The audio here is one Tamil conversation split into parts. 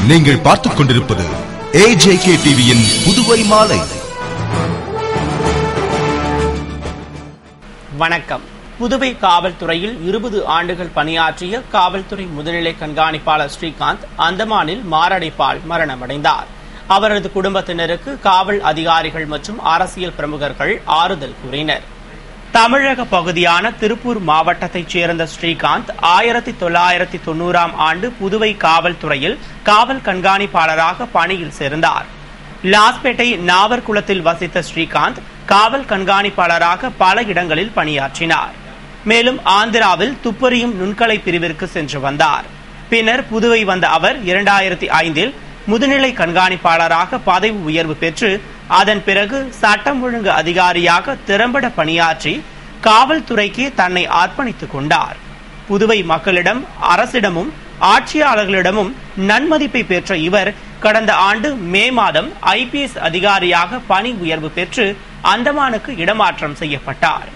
நீங்கள் பார்த்துக் கொண்டிருப்பது AJK டிவியின் புதுவை மாலை. வணக்கம். புதுவை காவல்துறையில் 20 ஆண்டுகள் பணியாற்றிய காவல்துறை முதுநிலை கண்காணிப்பாளர் ஸ்ரீகாந்த் அந்தமானில் மாரடைப்பால் மரணமடைந்தார். அவரது குடும்பத்தினருக்கு காவல் அதிகாரிகள் மற்றும் அரசியல் பிரமுகர்கள் ஆறுதல் கூறினர். தமிழக பகுதியான திருப்பூர் மாவட்டத்தைச் சேர்ந்த ஸ்ரீகாந்த் 1990ஆம் ஆண்டு புதுவை காவல்துறையில் காவல் கண்காணிப்பாளராக பணியில் சேர்ந்தார். லாஸ்பேட்டை நாவர்குளத்தில் வசித்த ஸ்ரீகாந்த் காவல் கண்காணிப்பாளராக பல இடங்களில் பணியாற்றினார். மேலும் ஆந்திராவில் துப்பறியும் நுண்கலை பிரிவிற்கு சென்று வந்தார். பின்னர் புதுவை வந்த அவர் 2005இல் முதுநிலை கண்காணிப்பாளராக பதவி உயர்வு பெற்று அதன் பிறகு சட்டம் ஒழுங்கு அதிகாரியாக திறம்பட பணியாற்றி காவல்துறைக்கு தன்னை அர்ப்பணித்துக் கொண்டார். புதுவை மக்களிடம், அரசிடமும் ஆட்சியாளர்களிடமும் நன்மதிப்பை பெற்ற இவர் கடந்த ஆண்டு மே மாதம் IPS அதிகாரியாக பணி உயர்வு பெற்று அந்தமானுக்கு இடமாற்றம் செய்யப்பட்டார்.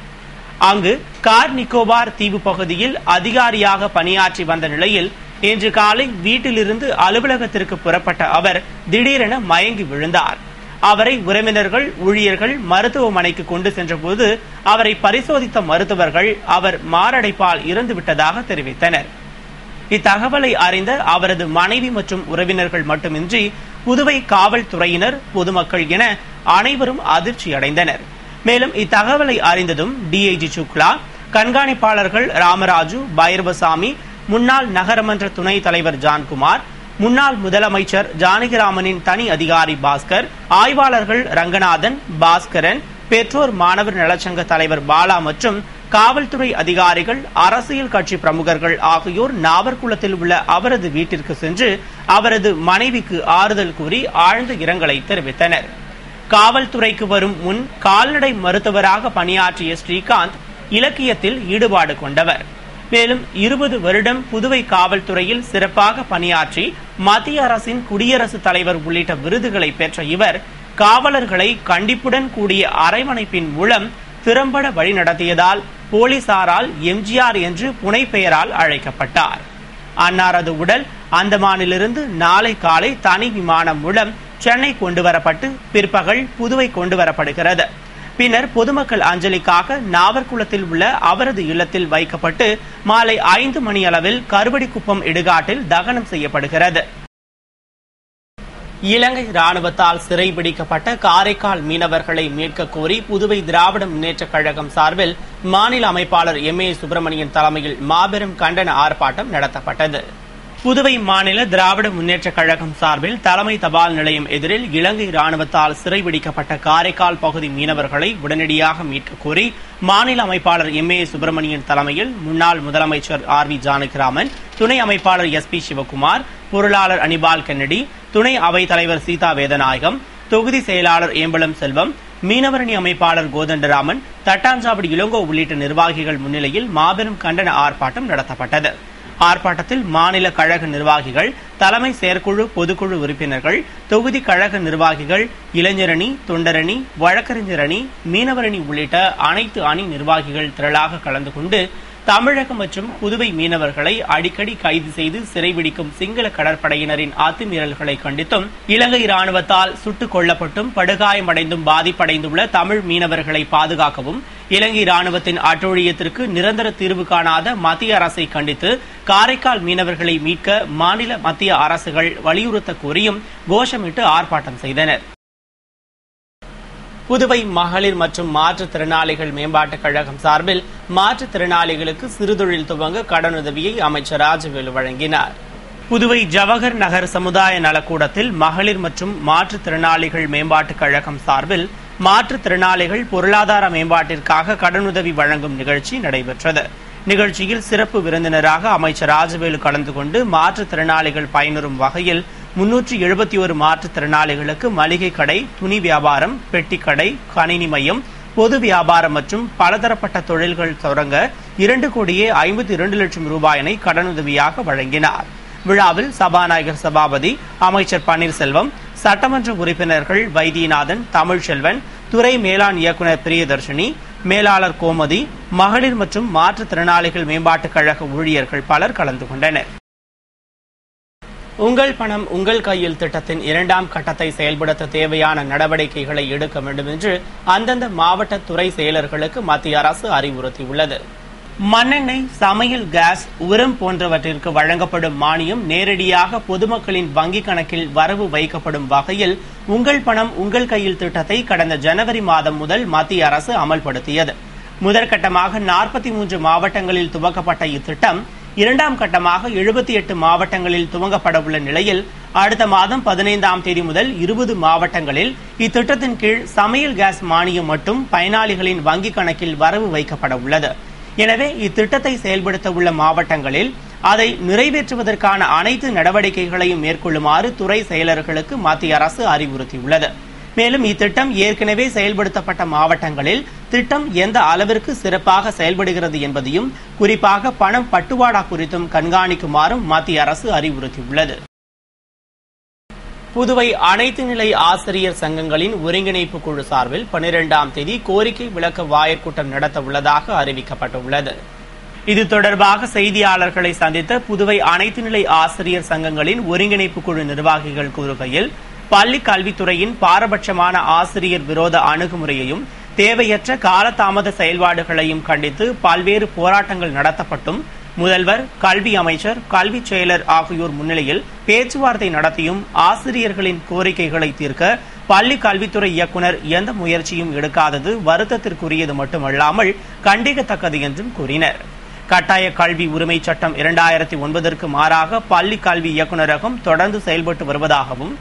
அங்கு கார் நிக்கோபார் தீவு பகுதியில் அதிகாரியாக பணியாற்றி வந்த நிலையில் இன்று காலை வீட்டிலிருந்து அலுவலகத்திற்கு புறப்பட்ட அவர் திடீரென மயங்கி விழுந்தார். அவரை உறவினர்கள், ஊழியர்கள் மருத்துவமனைக்கு கொண்டு சென்றபோது அவரை பரிசோதித்த மருத்துவர்கள் அவர் மாரடைப்பால் இறந்துவிட்டதாக தெரிவித்தனர். இத்தகவலை அறிந்த அவரது மனைவி மற்றும் உறவினர்கள் மட்டுமின்றி புதுவை காவல்துறையினர், பொதுமக்கள் என அனைவரும் அதிர்ச்சி அடைந்தனர். மேலும் இத்தகவலை அறிந்ததும் DIG சுக்லா, கண்காணிப்பாளர்கள் ராமராஜு, பைரவசாமி, முன்னாள் நகரமன்ற துணைத் தலைவர் ஜான்குமார், முன்னாள் முதலமைச்சர் ஜானகிராமனின் தனி அதிகாரி பாஸ்கர், ஆய்வாளர்கள் ரங்கநாதன், பாஸ்கரன், பெற்றோர் மாணவர் நலச்சங்க தலைவர் பாலா மற்றும் காவல்துறை அதிகாரிகள், அரசியல் கட்சி பிரமுகர்கள் ஆகியோர் நாவர்குளத்தில் உள்ள அவரது வீட்டிற்கு சென்று அவரது மனைவிக்கு ஆறுதல் கூறி ஆழ்ந்த இரங்கலை தெரிவித்தனர். காவல்துறைக்கு வரும் முன் கால்நடை மருத்துவராக பணியாற்றிய ஸ்ரீகாந்த் இலக்கியத்தில் ஈடுபாடு கொண்டவர். மேலும் 20 வருடம் புதுவை காவல்துறையில் சிறப்பாக பணியாற்றி மத்திய அரசின் குடியரசுத் தலைவர் உள்ளிட்ட விருதுகளை பெற்ற இவர் காவலர்களை கண்டிப்புடன் கூடிய அரவணைப்பின் மூலம் திறம்பட வழிநடத்தியதால் போலீசாரால் MGR என்று புனைப்பெயரால் அழைக்கப்பட்டார். அன்னாரது உடல் அந்தமானிலிருந்து நாளை காலை தனி விமானம் மூலம் சென்னை கொண்டுவரப்பட்டு பிற்பகல் புதுவை கொண்டுவரப்படுகிறது. பின்னர் பொதுமக்கள் அஞ்சலிக்காக நாவர்குளத்தில் உள்ள அவரது இல்லத்தில் வைக்கப்பட்டு மாலை 5 மணி அளவில் கருவடிக்குப்பம் இடுகாட்டில் தகனம் செய்யப்படுகிறது. இலங்கை ராணுவத்தால் சிறைபிடிக்கப்பட்ட காரைக்கால் மீனவர்களை மீட்க கோரி புதுவை திராவிட முன்னேற்றக் கழகம் சார்பில் மாநில அமைப்பாளர் MA சுப்பிரமணியன் தலைமையில் மாபெரும் கண்டன ஆர்ப்பாட்டம் நடத்தப்பட்டது. புதுவை மாநில திராவிட முன்னேற்றக் கழகம் சார்பில் தலைமை தபால் நிலையம் எதிரில் இலங்கை ராணுவத்தால் சிறைபிடிக்கப்பட்ட காரைக்கால் பகுதி மீனவர்களை உடனடியாக மீட்க கோரி மாநில அமைப்பாளர் MA சுப்பிரமணியன் தலைமையில் முன்னாள் முதலமைச்சர் RV ஜானகிராமன், துணை அமைப்பாளர் SP சிவகுமார், பொருளாளர் அனிபால் கென்னடி, துணை அவைத் தலைவர் சீதா வேதநாயகம், தொகுதி செயலாளர் ஏம்பலம் செல்வம், மீனவரணி அமைப்பாளர் கோதண்டராமன், தட்டாஞ்சாவடி இளங்கோ உள்ளிட்ட நிர்வாகிகள் முன்னிலையில் மாபெரும் கண்டன ஆர்ப்பாட்டம் நடத்தப்பட்டது. ஆர்ப்பாட்டத்தில் மாநில கழக நிர்வாகிகள், தலைமை செயற்குழு, பொதுக்குழு உறுப்பினர்கள், தொகுதி கழக நிர்வாகிகள், இளைஞரணி, தொண்டரணி, வழக்கறிஞரணி, மீனவரணி உள்ளிட்ட அனைத்து அணி நிர்வாகிகள் திரளாக கலந்து கொண்டு தமிழகம் மற்றும் புதுவை மீனவர்களை அடிக்கடி கைது செய்து சிறைபிடிக்கும் சிங்கள கடற்படையினரின் அத்துமீறல்களை கண்டித்தும், இலங்கை ராணுவத்தால் சுட்டுக் கொல்லப்பட்டும் படுகாயமடைந்தும் பாதிப்படைந்துள்ள தமிழ் மீனவர்களை பாதுகாக்கவும், இலங்கை ராணுவத்தின் அட்டூழியத்திற்கு நிரந்தர தீர்வு காணாத மத்திய அரசை கண்டித்து காரைக்கால் மீனவர்களை மீட்க மாநில, மத்திய அரசுகள் வலியுறுத்த கோரியும் கோஷமிட்டு ஆர்ப்பாட்டம் செய்தனர். புதுவை மகளிர் மற்றும் மாற்றுத்திறனாளிகள் மேம்பாட்டுக் கழகம் சார்பில் மாற்றுத்திறனாளிகளுக்கு சிறுதொழில் துவங்க கடனுதவியை அமைச்சர் ராஜவேலு வழங்கினார். புதுவை ஜவஹர் நகர் சமுதாய நலக்கூடத்தில் மகளிர் மற்றும் மாற்றுத்திறனாளிகள் மேம்பாட்டுக் கழகம் சார்பில் மாற்றுத்திறனாளிகள் பொருளாதார மேம்பாட்டிற்காக கடனுதவி வழங்கும் நிகழ்ச்சி நடைபெற்றது. நிகழ்ச்சியில் சிறப்பு விருந்தினராக அமைச்சர் ராஜவேலு கலந்து கொண்டு மாற்றுத்திறனாளிகள் பயனுறும் வகையில் 371 மாற்றுத்திறனாளிகளுக்கு மளிகை கடை, துணி வியாபாரம், பெட்டிக்கடை, கணினி மையம், பொது வியாபாரம் மற்றும் பலதரப்பட்ட தொழில்கள் தொடங்க 2,52 லட்சம் ரூபாயினை கடனுதவியாக வழங்கினார். விழாவில் சபாநாயகர் சபாபதி, அமைச்சர் பன்னீர்செல்வம், சட்டமன்ற உறுப்பினர்கள் வைத்தியநாதன், தமிழ்செல்வன், துறை மேலாண் இயக்குநர் பிரியதர்ஷினி, மேலாளர் கோமதி, மகளிர் மற்றும் மாற்றுத்திறனாளிகள் மேம்பாட்டுக் கழக ஊழியர்கள் பலர் கலந்து கொண்டனர். உங்கள் பணம் உங்கள் கையில் திட்டத்தின் 2ஆம் கட்டத்தை செயல்படுத்த தேவையான நடவடிக்கைகளை எடுக்க வேண்டும் என்று அந்தந்த மாவட்ட துறை செயலர்களுக்கு மத்திய அரசு அறிவுறுத்தியுள்ளது. மண்ணெண்ணெய், சமையல் கேஸ், உரம் போன்றவற்றிற்கு வழங்கப்படும் மானியம் நேரடியாக பொதுமக்களின் வங்கிக் கணக்கில் வரவு வைக்கப்படும் வகையில் உங்கள் பணம் உங்கள் கையில் திட்டத்தை கடந்த ஜனவரி மாதம் முதல் மத்திய அரசு அமல்படுத்தியது. முதற்கட்டமாக 43 மாவட்டங்களில் துவக்கப்பட்ட இத்திட்டம் 2ஆம் கட்டமாக 78 மாவட்டங்களில் துவங்கப்பட உள்ள நிலையில் அடுத்த மாதம் 15ஆம் தேதி முதல் 20 மாவட்டங்களில் இத்திட்டத்தின் கீழ் சமையல் கேஸ் மானியம் மட்டும் பயனாளிகளின் வங்கிக் கணக்கில் வரவு வைக்கப்பட உள்ளது. எனவே இத்திட்டத்தை செயல்படுத்த உள்ள மாவட்டங்களில் அதை நிறைவேற்றுவதற்கான அனைத்து நடவடிக்கைகளையும் மேற்கொள்ளுமாறு துறை செயலர்களுக்கு மத்திய அரசு அறிவுறுத்தியுள்ளது. மேலும் இத்திட்டம் ஏற்கனவே செயல்படுத்தப்பட்ட மாவட்டங்களில் திட்டம் எந்த அளவிற்கு சிறப்பாக செயல்படுகிறது என்பதையும் குறிப்பாக பணம் பட்டுவாடா குறித்தும் கண்காணிக்குமாறும் மத்திய அரசு அறிவுறுத்தியுள்ளது. புதுவை அனைத்து நிலை ஆசிரியர் சங்கங்களின் ஒருங்கிணைப்பு குழு சார்பில் 12ஆம் தேதி கோரிக்கை விளக்க வாயர் கூட்டம் நடத்த உள்ளதாக அறிவிக்கப்பட்டுள்ளது. இது தொடர்பாக செய்தியாளர்களை சந்தித்த புதுவை அனைத்து நிலை ஆசிரியர் சங்கங்களின் ஒருங்கிணைப்பு குழு நிர்வாகிகள் கூறுகையில், பள்ளி கல்வித்துறையின் பாரபட்சமான ஆசிரியர் விரோத அணுகுமுறையையும் தேவையற்ற காலதாமத செயல்பாடுகளையும் கண்டித்து பல்வேறு போராட்டங்கள் நடத்தப்பட்டும் முதல்வர், கல்வி அமைச்சர், கல்வி செயலர் ஆகியோர் முன்னிலையில் பேச்சுவார்த்தை நடத்தியும் ஆசிரியர்களின் கோரிக்கைகளை தீர்க்க பள்ளி கல்வித்துறை இயக்குநர் எந்த முயற்சியும் எடுக்காதது வருத்தத்திற்குரியது மட்டுமல்லாமல் கண்டிக்கத்தக்கது என்றும் கூறினர். கட்டாய கல்வி உரிமை சட்டம் 2009ற்கு மாறாக பள்ளி கல்வி இயக்குநரகம் தொடர்ந்து செயல்பட்டு வருவதாகவும்,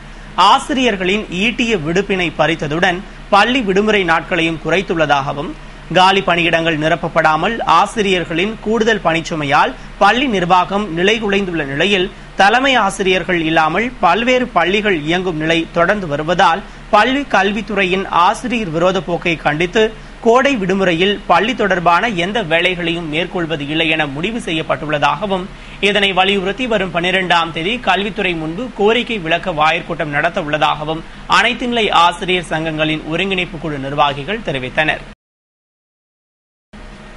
ஆசிரியர்களின் ஈட்டிய விடுப்பினை பறித்ததுடன் பள்ளி விடுமுறை நாட்களையும் குறைத்துள்ளதாகவும், காலி பணியிடங்கள் நிரப்பப்படாமல் ஆசிரியர்களின் கூடுதல் பணிச்சுமையால் பள்ளி நிர்வாகம் நிலைகுலைந்துள்ள நிலையில் தலைமை ஆசிரியர்கள் இல்லாமல் பல்வேறு பள்ளிகள் இயங்கும் நிலை தொடர்ந்து வருவதால் பள்ளி கல்வித்துறையின் ஆசிரியர் விரோத போக்கை கண்டித்து கோடை விடுமுறையில் பள்ளி தொடர்பான எந்த வேலைகளையும் மேற்கொள்வது இல்லை என முடிவு செய்யப்பட்டுள்ளதாகவும், இதனை வலியுறுத்தி வரும் 12ஆம் தேதி கல்வித்துறை முன்பு கோரிக்கை விளக்க வாயர் கூட்டம் நடத்த உள்ளதாகவும் அனைத்து நிலை ஆசிரியர் சங்கங்களின் ஒருங்கிணைப்பு குழு நிர்வாகிகள் தெரிவித்தனர்.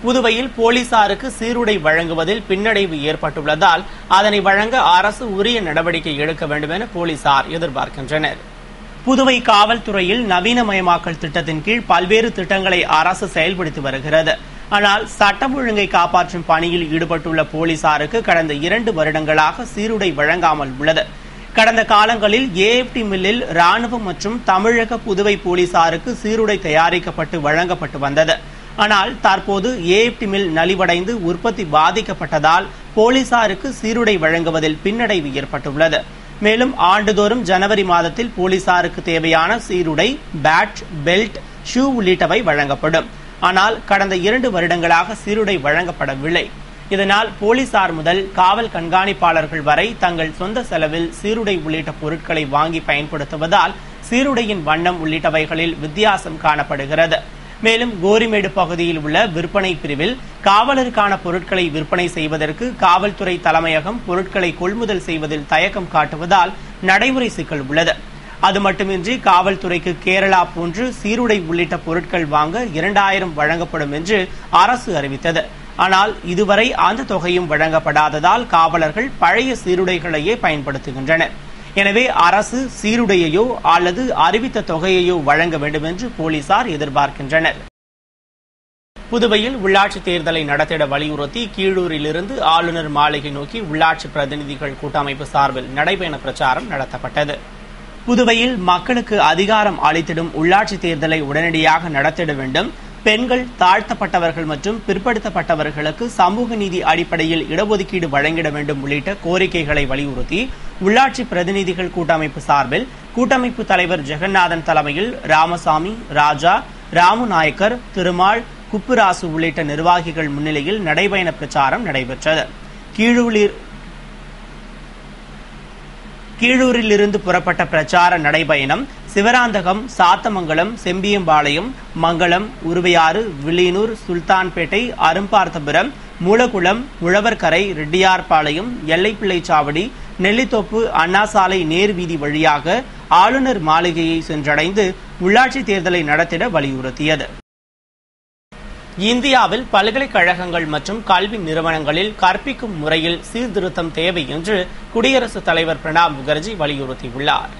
புதுவையில் போலீசாருக்கு சீருடை வழங்குவதில் பின்னடைவு ஏற்பட்டுள்ளதால் அதனை வழங்க அரசு உரிய நடவடிக்கை எடுக்க வேண்டும் என போலீசார் எதிர்பார்க்கின்றனர். புதுவை காவல்துறையில் நவீனமயமாக்கல் திட்டத்தின் கீழ் பல்வேறு திட்டங்களை அரசு செயல்படுத்தி வருகிறது. ஆனால் சட்டம் ஒழுங்கை காப்பாற்றும் பணியில் ஈடுபட்டுள்ள போலீசாருக்கு கடந்த 2 வருடங்களாக சீருடை வழங்காமல் உள்ளது. கடந்த காலங்களில் ஏஎப்டி மில்லில் ராணுவம் மற்றும் தமிழக புதுவை போலீசாருக்கு சீருடை தயாரிக்கப்பட்டு வழங்கப்பட்டு வந்தது. ஆனால் தற்போது ஏஎப்டி மில் நலிவடைந்து உற்பத்தி பாதிக்கப்பட்டதால் போலீசாருக்கு சீருடை வழங்குவதில் பின்னடைவு ஏற்பட்டுள்ளது. மேலும் ஆண்டுதோறும் ஜனவரி மாதத்தில் போலீசாருக்கு தேவையான சீருடை, பேட்ஜ், பெல்ட், ஷூ உள்ளிட்டவை வழங்கப்படும். ஆனால் கடந்த 2 வருடங்களாக சீருடை வழங்கப்படவில்லை. இதனால் போலீசார் முதல் காவல் கண்காணிப்பாளர்கள் வரை தங்கள் சொந்த செலவில் சீருடை உள்ளிட்ட பொருட்களை வாங்கி பயன்படுத்துவதால் சீருடையின் வண்ணம் உள்ளிட்டவைகளில் வித்தியாசம் காணப்படுகிறது. மேலும் கோரிமேடு பகுதியில் உள்ள விற்பனை பிரிவில் காவலருக்கான பொருட்களை விற்பனை செய்வதற்கு காவல்துறை தலைமையகம் பொருட்களை கொள்முதல் செய்வதில் தயக்கம் காட்டுவதால் நடைமுறை சிக்கல் உள்ளது. அது மட்டுமின்றி காவல்துறைக்கு கேரளா போன்று சீருடை உள்ளிட்ட பொருட்கள் வாங்க 2000 வழங்கப்படும் என்று அரசு அறிவித்தது. ஆனால் இதுவரை அந்த தொகையும் வழங்கப்படாததால் காவலர்கள் பழைய சீருடைகளையே பயன்படுத்துகின்றனர். எனவே அரசு சீருடையையோ அல்லது அறிவித்த தொகையையோ வழங்க வேண்டும் என்று போலீசார் எதிர்பார்க்கின்றனர். புதுவையில் உள்ளாட்சி தேர்தலை நடத்திட வலியுறுத்தி கீழூரிலிருந்து ஆளுநர் மாளிகை நோக்கி உள்ளாட்சி பிரதிநிதிகள் கூட்டமைப்பு சார்பில் நடைபயண பிரச்சாரம் நடத்தப்பட்டது. புதுவையில் மக்களுக்கு அதிகாரம் அளித்திடும் உள்ளாட்சி தேர்தலை உடனடியாக நடத்திட வேண்டும், பெண்கள், தாழ்த்தப்பட்டவர்கள் மற்றும் பிற்படுத்தப்பட்டவர்களுக்கு சமூக நீதி அடிப்படையில் இடஒதுக்கீடு வழங்கிட வேண்டும் உள்ளிட்ட கோரிக்கைகளை வலியுறுத்தி உள்ளாட்சி பிரதிநிதிகள் கூட்டமைப்பு சார்பில் கூட்டமைப்பு தலைவர் ஜெகநாதன் தலைமையில் ராமசாமி, ராஜா, ராமுநாயக்கர், திருமால், குப்புராசு உள்ளிட்ட நிர்வாகிகள் முன்னிலையில் நடைபயண பிரச்சாரம் நடைபெற்றது. கீழூரிலிருந்து புறப்பட்ட பிரச்சார நடைபயணம் சிவராந்தகம், சாத்தமங்கலம், செம்பியம்பாளையம், மங்களம், உருவையாறு, வில்லியனூர், சுல்தான்பேட்டை, அரும்பார்த்தபுரம், மூலகுளம், உழவர்கரை, ரெட்டியார்பாளையம், எல்லைப்பிள்ளைச்சாவடி, நெல்லித்தோப்பு, அண்ணாசாலை நேர்வீதி வழியாக ஆளுநர் மாளிகையை சென்றடைந்து உள்ளாட்சி தேர்தலை நடத்திட வலியுறுத்தியது. இந்தியாவில் பல்கலைக்கழகங்கள் மற்றும் கல்வி நிறுவனங்களில் கற்பிக்கும் முறையில் சீர்திருத்தம் தேவை என்று குடியரசுத் தலைவர் பிரணாப் முகர்ஜி வலியுறுத்தியுள்ளார்.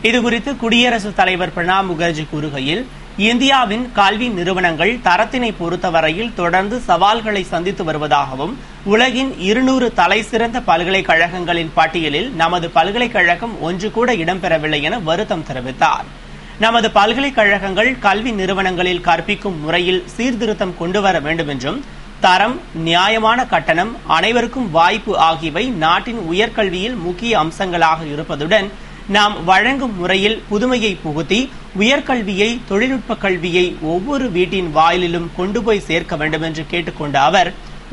இதுகுறித்து குடியரசுத் தலைவர் பிரணாப் முகர்ஜி கூறுகையில், இந்தியாவின் கல்வி நிறுவனங்கள் தரத்தினை பொறுத்தவரையில் தொடர்ந்து சவால்களை சந்தித்து வருவதாகவும், உலகின் 200 தலைசிறந்த பல்கலைக்கழகங்களின் பட்டியலில் நமது பல்கலைக்கழகம் ஒன்று கூட இடம்பெறவில்லை என வருத்தம் தெரிவித்தார். நமது பல்கலைக்கழகங்கள் கல்வி நிறுவனங்களில் கற்பிக்கும் முறையில் சீர்திருத்தம் கொண்டுவர வேண்டும் என்றும், தரம், நியாயமான கட்டணம், அனைவருக்கும் வாய்ப்பு ஆகியவை நாட்டின் உயர்கல்வியில் முக்கிய அம்சங்களாக இருப்பதுடன், நாம் வழங்கும் முறையில் புதுமையை புகுத்தி உயர்கல்வியை, தொழில்நுட்ப கல்வியை ஒவ்வொரு வீட்டின் வாயிலிலும் கொண்டு போய் சேர்க்க வேண்டும் என்று கேட்டுக்கொண்ட அவர்,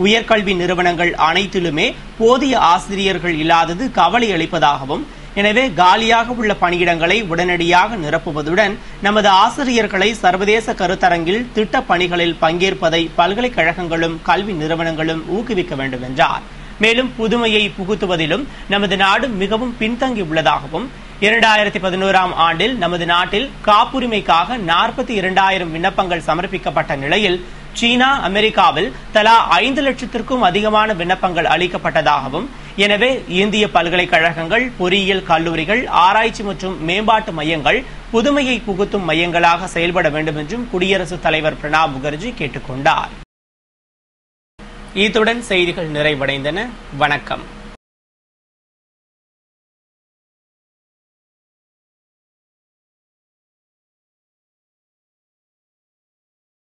உயர்கல்வி நிறுவனங்கள் அனைத்திலுமே போதிய ஆசிரியர்கள் இல்லாதது கவலை அளிப்பதாகவும், எனவே காலியாக உள்ள பணியிடங்களை உடனடியாக நிரப்புவதுடன் நமது ஆசிரியர்களை சர்வதேச கருத்தரங்கில் திட்டப் பணிகளில் பங்கேற்பதை பல்கலைக்கழகங்களும் கல்வி நிறுவனங்களும் ஊக்குவிக்க வேண்டும் என்றார். மேலும் புதுமையை புகுத்துவதிலும் நமது நாடு மிகவும் பின்தங்கியுள்ளதாகவும், 2011ஆம் ஆண்டில் நமது நாட்டில் காப்புரிமைக்காக 42,000 விண்ணப்பங்கள் சமர்ப்பிக்கப்பட்ட நிலையில், சீனா, அமெரிக்காவில் தலா 5 லட்சத்திற்கும் அதிகமான விண்ணப்பங்கள் அளிக்கப்பட்டதாகவும், எனவே இந்திய பல்கலைக்கழகங்கள், பொறியியல் கல்லூரிகள், ஆராய்ச்சி மற்றும் மேம்பாட்டு மையங்கள் புதுமையை புகுத்தும் மையங்களாக செயல்பட வேண்டும் என்றும் குடியரசுத் தலைவர் பிரணாப் முகர்ஜி கேட்டுக் கொண்டார். இத்துடன் செய்திகள் நிறைவடைந்தன. வணக்கம்.